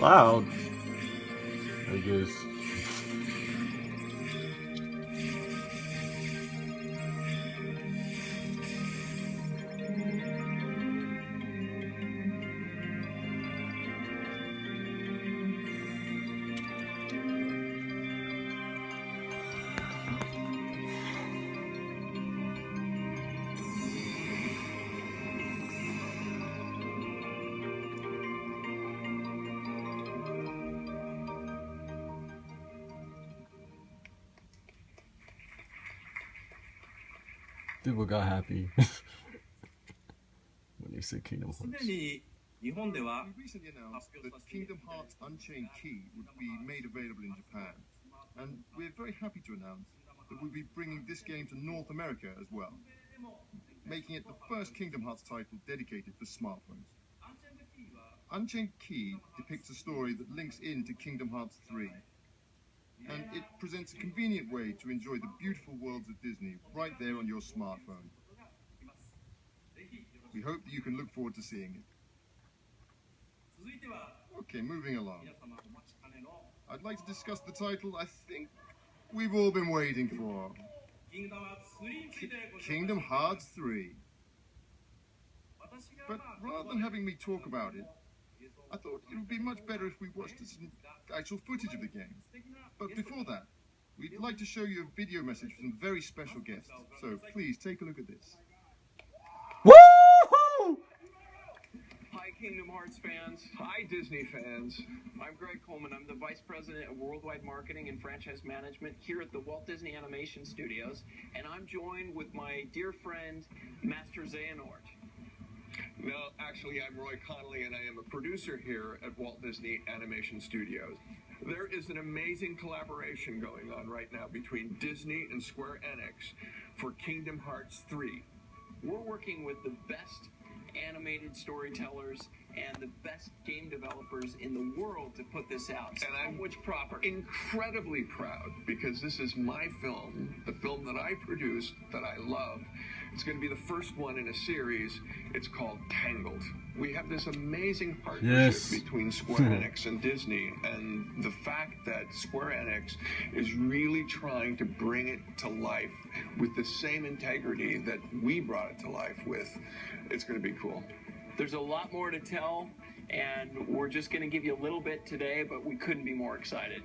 loud, I guess. People got happy when they said Kingdom Hearts. We recently announced that Kingdom Hearts Unchained Key would be made available in Japan, and we're very happy to announce that we'll be bringing this game to North America as well, making it the first Kingdom Hearts title dedicated for smartphones. Unchained Key depicts a story that links into Kingdom Hearts 3, and it presents a convenient way to enjoy the beautiful worlds of Disney right there on your smartphone. We hope that you can look forward to seeing it. Okay, moving along. I'd like to discuss the title I think we've all been waiting for. Kingdom Hearts 3. But rather than having me talk about it, I thought it would be much better if we watched some actual footage of the game. But before that, we'd like to show you a video message from some very special guests. So please take a look at this. Woo! Hi Kingdom Hearts fans, hi Disney fans. I'm Greg Coleman, I'm the Vice President of Worldwide Marketing and Franchise Management here at the Walt Disney Animation Studios, and I'm joined with my dear friend, Master Xehanort. No, actually, I'm Roy Connolly, and I am a producer here at Walt Disney Animation Studios. There is an amazing collaboration going on right now between Disney and Square Enix for Kingdom Hearts 3. We're working with the best animated storytellers and the best game developers in the world to put this out. And I'm which property? incredibly proud because this is my film, the film that I produced, that I love. It's going to be the first one in a series. It's called Tangled. We have this amazing partnership between Square Enix and Disney, and the fact that Square Enix is really trying to bring it to life with the same integrity that we brought it to life with, it's going to be cool. There's a lot more to tell, and we're just going to give you a little bit today, but we couldn't be more excited.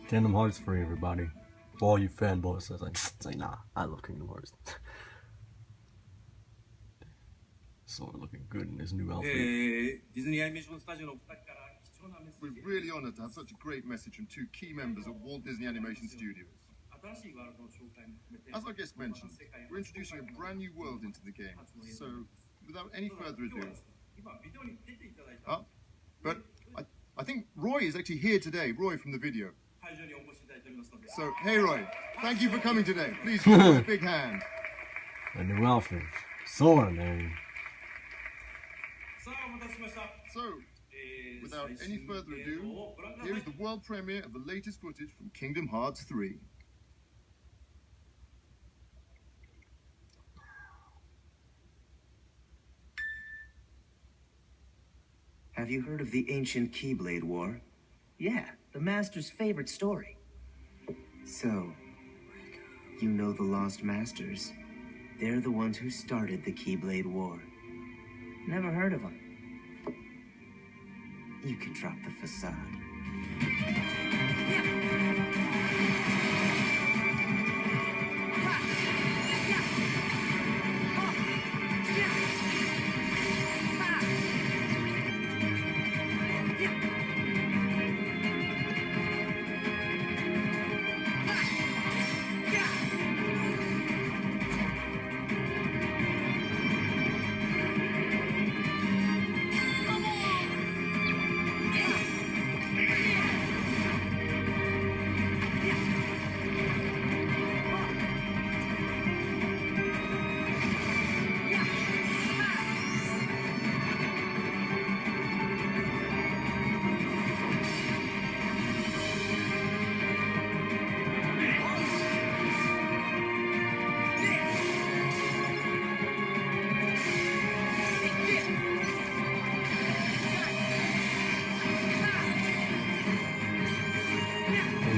Kingdom Hearts for everybody. For all you fanboys, it's like, nah, I love Kingdom Hearts. Sora looking good in his new outfit. We're really honored to have such a great message from two key members of Walt Disney Animation Studios. As our guest mentioned, we're introducing a brand new world into the game. So, without any further ado... but I think Roy is actually here today, Roy from the video. So, hey Roy, thank you for coming today. Please give him a big hand. A new outfit. Sora, man. So, without any further ado, here is the world premiere of the latest footage from Kingdom Hearts 3. Have you heard of the ancient Keyblade War? Yeah, the Master's favorite story. So, you know the Lost Masters. They're the ones who started the Keyblade War. Never heard of them? You can drop the facade.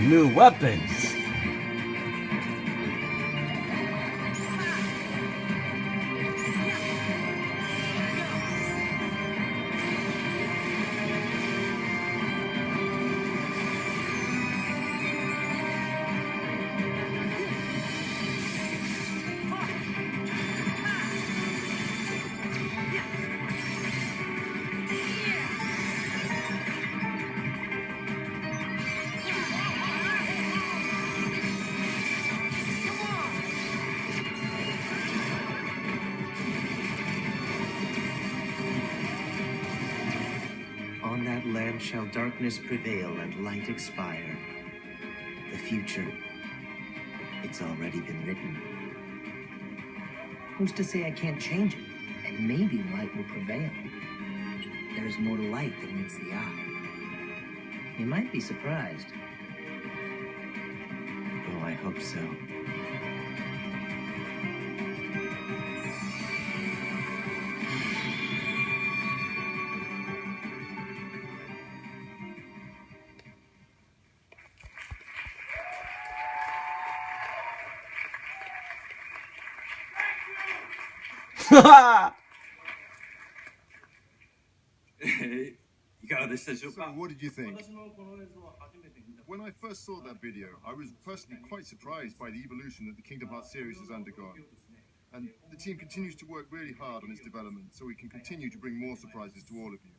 new weapons. On that land shall darkness prevail and light expire. The future, it's already been written. Who's to say I can't change it? And maybe light will prevail. There is more to light than meets the eye. You might be surprised. Oh, I hope so. So, what did you think? When I first saw that video, I was personally quite surprised by the evolution that the Kingdom Hearts series has undergone. And the team continues to work really hard on its development so we can continue to bring more surprises to all of you.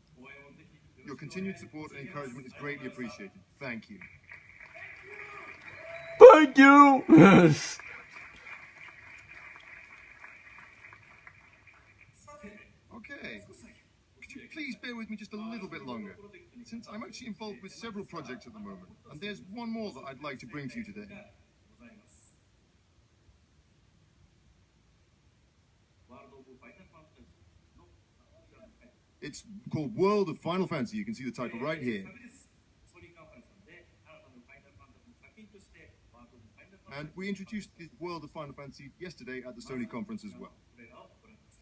Your continued support and encouragement is greatly appreciated. Thank you. Thank you! Okay. Could you please bear with me just a little bit longer? Since I'm actually involved with several projects at the moment, and there's one more that I'd like to bring to you today. It's called World of Final Fantasy. You can see the title right here. And we introduced the World of Final Fantasy yesterday at the Sony conference as well.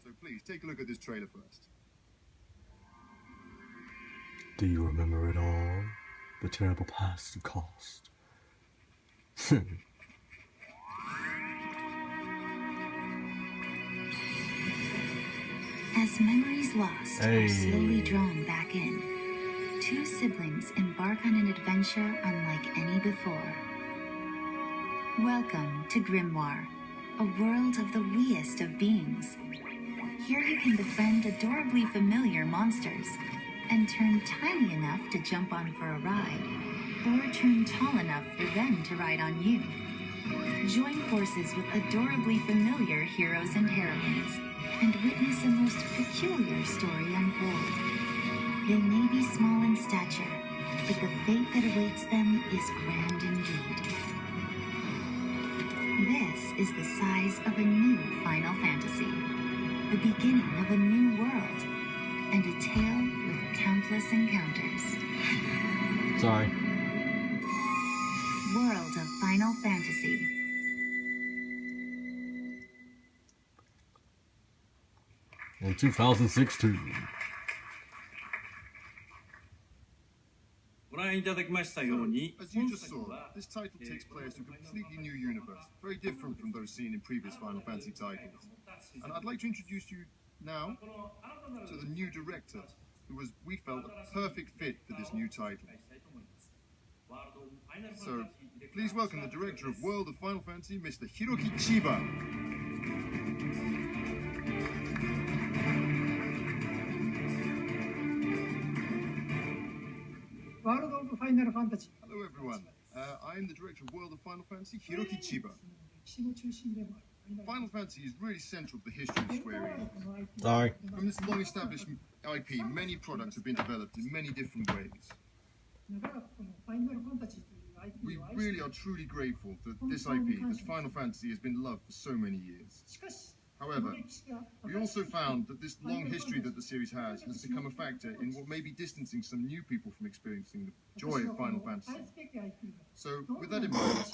So please, take a look at this trailer first. Do you remember it all? The terrible past and cost. As memories lost are slowly drawn back in, two siblings embark on an adventure unlike any before. Welcome to Grimoire, a world of the weest of beings. Here you can befriend adorably familiar monsters, and turn tiny enough to jump on for a ride, or turn tall enough for them to ride on you. Join forces with adorably familiar heroes and heroines, and witness a most peculiar story unfold. They may be small in stature, but the fate that awaits them is grand indeed. This is the size of a new Final Fantasy, the beginning of a new world, and a tale with countless encounters. Sorry. World of Final Fantasy. In 2016. As you just saw, this title takes place in a completely new universe, very different from those seen in previous Final Fantasy titles. And I'd like to introduce you now to the new director, who was, we felt, a perfect fit for this new title. So, please welcome the director of World of Final Fantasy, Mr. Hiroki Chiba. Hello everyone, I am the director of World of Final Fantasy, Hiroki Chiba. Final Fantasy is really central to the history of Square Enix. Sorry. From this long-established IP, many products have been developed in many different ways. We really are truly grateful that this IP, this Final Fantasy, has been loved for so many years. However, we also found that this long history that the series has become a factor in what may be distancing some new people from experiencing the joy of Final Fantasy. So, with that in mind,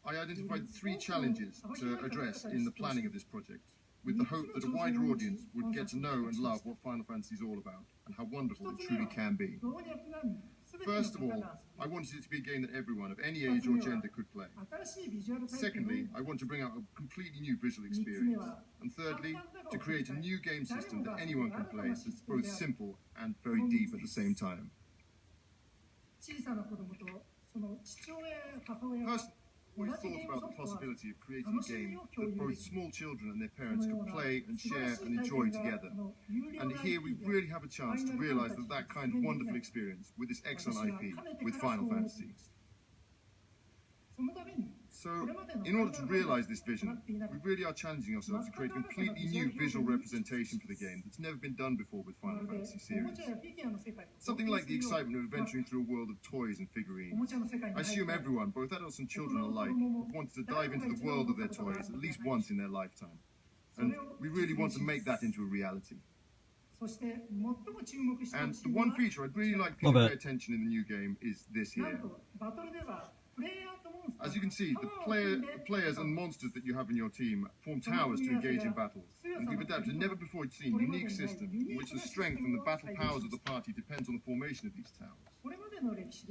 I identified 3 challenges to address in the planning of this project, with the hope that a wider audience would get to know and love what Final Fantasy is all about, and how wonderful it truly can be. First of all, I wanted it to be a game that everyone of any age or gender could play. Secondly, I want to bring out a completely new visual experience. And thirdly, to create a new game system that anyone can play that's both simple and very deep at the same time. Personally, we thought about the possibility of creating a game that both small children and their parents could play and share and enjoy together. And here we really have a chance to realize that kind of wonderful experience with this excellent IP, with Final Fantasy. So, in order to realize this vision, we really are challenging ourselves to create a completely new visual representation for the game that's never been done before with Final Fantasy series. Something like the excitement of adventuring through a world of toys and figurines. I assume everyone, both adults and children alike, wants to dive into the world of their toys at least once in their lifetime. And we really want to make that into a reality. And the one feature I'd really like people to pay attention in the new game is this here. As you can see, the players and monsters that you have in your team form towers to engage in battles. And we've adapted a never-before-seen unique system in which the strength and the battle powers of the party depends on the formation of these towers.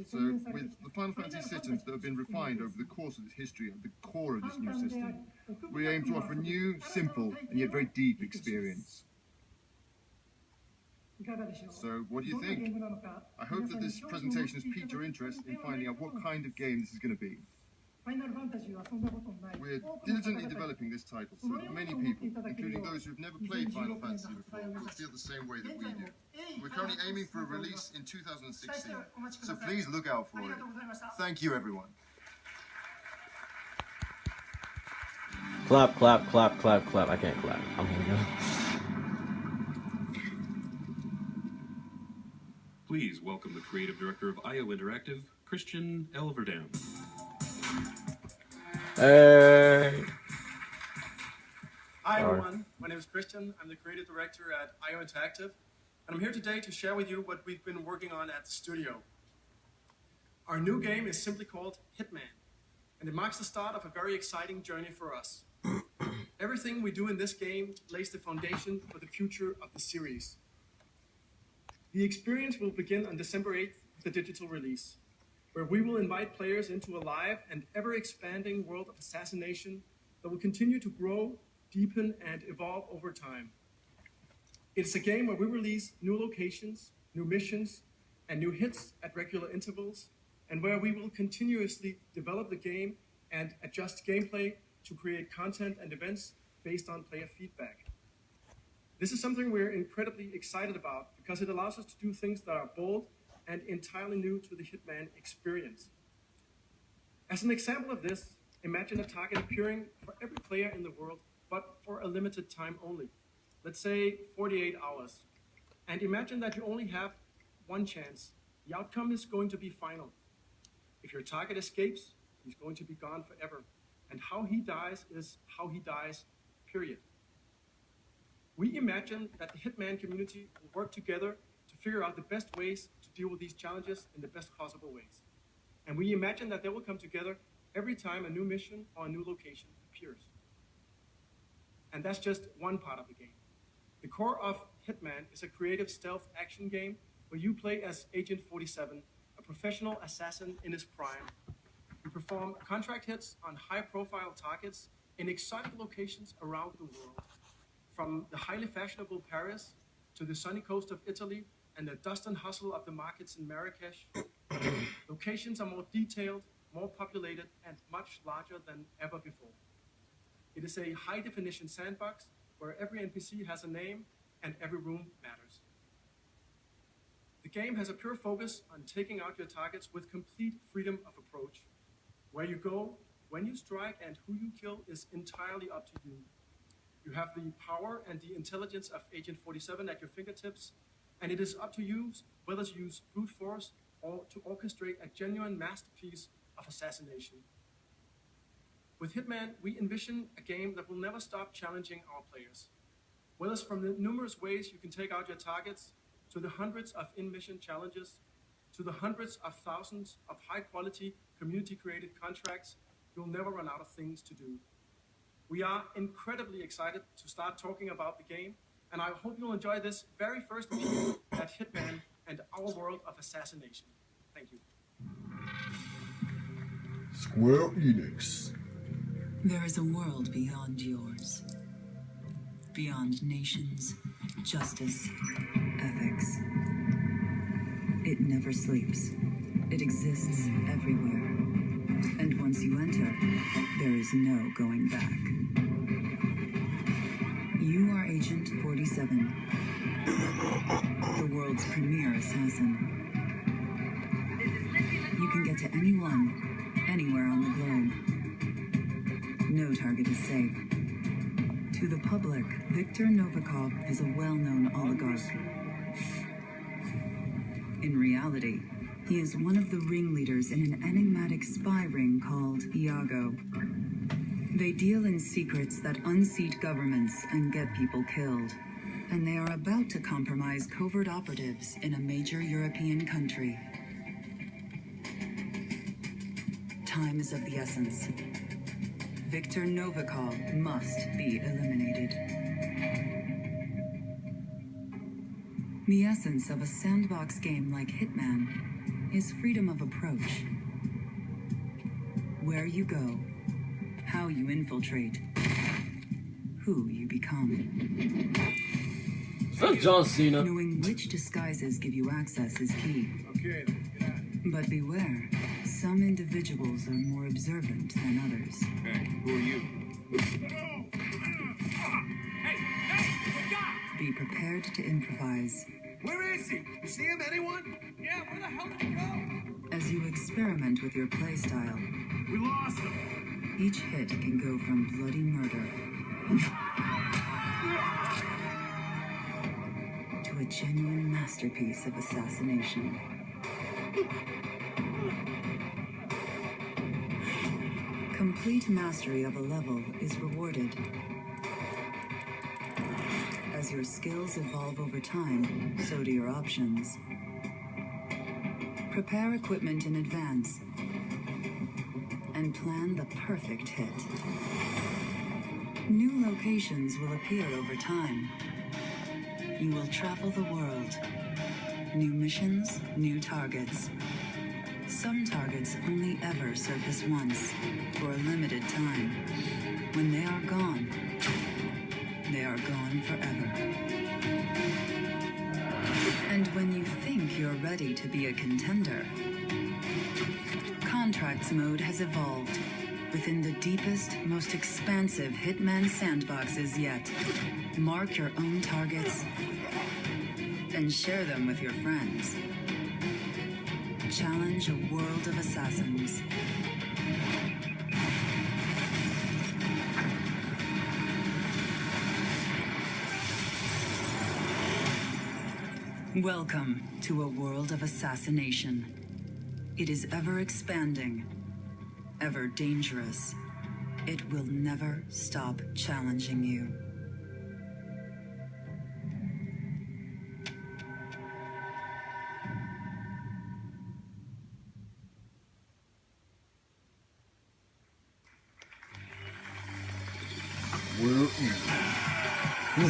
So, with the Final Fantasy systems that have been refined over the course of its history at the core of this new system, we aim to offer a new, simple, and yet very deep experience. So, what do you think? I hope that this presentation has piqued your interest in finding out what kind of game this is going to be. We're diligently developing this title so that many people, including those who've never played Final Fantasy before, will feel the same way that we do. We're currently aiming for a release in 2016, so please look out for it. Thank you, everyone. Clap, clap, clap, clap, clap. I can't clap. I'm gonna go. Please welcome the creative director of IO Interactive, Christian Elverdam. Hey. Hi everyone, my name is Christian. I'm the creative director at IO Interactive, and I'm here today to share with you what we've been working on at the studio. Our new game is simply called Hitman, and it marks the start of a very exciting journey for us. Everything we do in this game lays the foundation for the future of the series. The experience will begin on December 8th with the digital release, where we will invite players into a live and ever-expanding world of assassination that will continue to grow, deepen, and evolve over time. It's a game where we release new locations, new missions, and new hits at regular intervals, and where we will continuously develop the game and adjust gameplay to create content and events based on player feedback. This is something we're incredibly excited about because it allows us to do things that are bold and entirely new to the Hitman experience. As an example of this, imagine a target appearing for every player in the world, but for a limited time only. Let's say 48 hours. And imagine that you only have one chance. The outcome is going to be final. If your target escapes, he's going to be gone forever. And how he dies is how he dies, period. We imagine that the Hitman community will work together to figure out the best ways to deal with these challenges in the best possible ways. And we imagine that they will come together every time a new mission or a new location appears. And that's just one part of the game. The core of Hitman is a creative stealth action game where you play as Agent 47, a professional assassin in his prime. You perform contract hits on high-profile targets in exotic locations around the world, from the highly fashionable Paris to the sunny coast of Italy and the dust and hustle of the markets in Marrakesh. Locations are more detailed, more populated, and much larger than ever before. It is a high-definition sandbox where every NPC has a name and every room matters. The game has a pure focus on taking out your targets with complete freedom of approach. Where you go, when you strike, and who you kill is entirely up to you. You have the power and the intelligence of Agent 47 at your fingertips, and it is up to you whether to use brute force or to orchestrate a genuine masterpiece of assassination. With Hitman, we envision a game that will never stop challenging our players. Whether it's from the numerous ways you can take out your targets, to the hundreds of in-mission challenges, to the hundreds of thousands of high-quality, community-created contracts, you'll never run out of things to do. We are incredibly excited to start talking about the game, and I hope you'll enjoy this very first view at Hitman and our world of assassination. Thank you. Square Enix. There is a world beyond yours. Beyond nations, justice, ethics. It never sleeps. It exists everywhere. And once you enter, there is no going back. You are Agent 47, the world's premier assassin. You can get to anyone, anywhere on the globe. No target is safe. To the public, Viktor Novikov is a well-known oligarch. In reality, he is one of the ringleaders in an enigmatic spy ring called Iago. They deal in secrets that unseat governments and get people killed. And they are about to compromise covert operatives in a major European country. Time is of the essence. Viktor Novikov must be eliminated. The essence of a sandbox game like Hitman is freedom of approach. Where you go, how you infiltrate, who you become. Is that John Cena? Knowing which disguises give you access is key. Okay, then, get out. But beware, some individuals are more observant than others. Hey, who are you? Be prepared to improvise. Where is he? You see him, anyone? Yeah, where the hell did he go? As you experiment with your playstyle, We lost him. each hit can go from bloody murder to a genuine masterpiece of assassination. Complete mastery of a level is rewarded. As your skills evolve over time, so do your options. Prepare equipment in advance and plan the perfect hit. New locations will appear over time. You will travel the world. New missions, new targets. Some targets only ever surface once, for a limited time. When they are gone, they are gone forever. And when you think you're ready to be a contender, Contracts mode has evolved within the deepest, most expansive Hitman sandboxes yet. Mark your own targets and share them with your friends. Challenge a world of assassins. Welcome to a world of assassination. It is ever expanding, ever dangerous. It will never stop challenging you. We're in.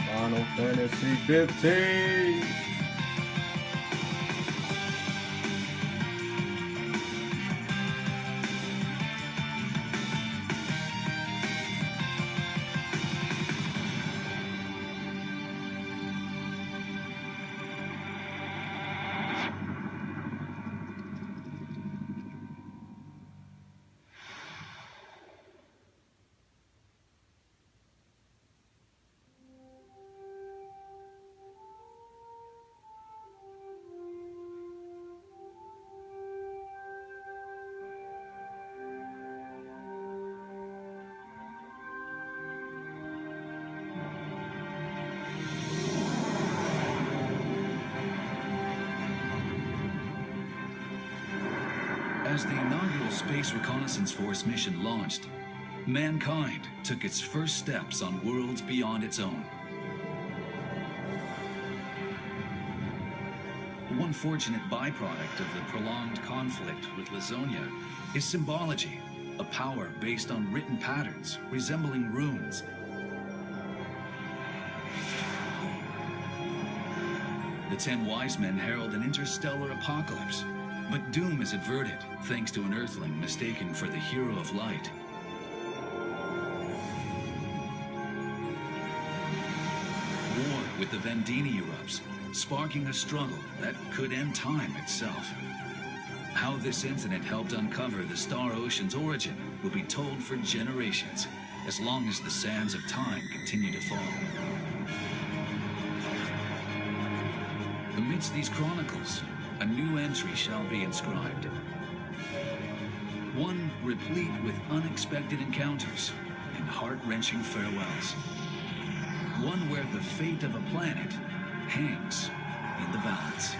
Final Fantasy 15. As the inaugural Space Reconnaissance Force mission launched, mankind took its first steps on worlds beyond its own. One fortunate byproduct of the prolonged conflict with Lazonia is symbology, a power based on written patterns resembling runes. The 10 wise men herald an interstellar apocalypse, but doom is averted thanks to an Earthling mistaken for the hero of light. War with the Vendini erupts, sparking a struggle that could end time itself. How this incident helped uncover the Star Ocean's origin will be told for generations, as long as the sands of time continue to fall. Amidst these chronicles, a new entry shall be inscribed. One replete with unexpected encounters and heart-wrenching farewells. One where the fate of a planet hangs in the balance.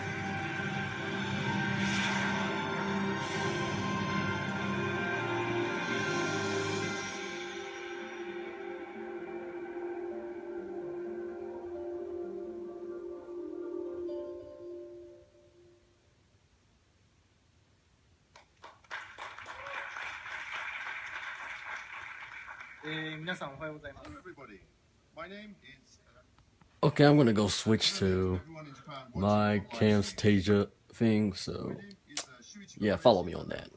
Everybody, my name is. Okay, I'm gonna go switch to my Camtasia thing, so yeah, follow me on that.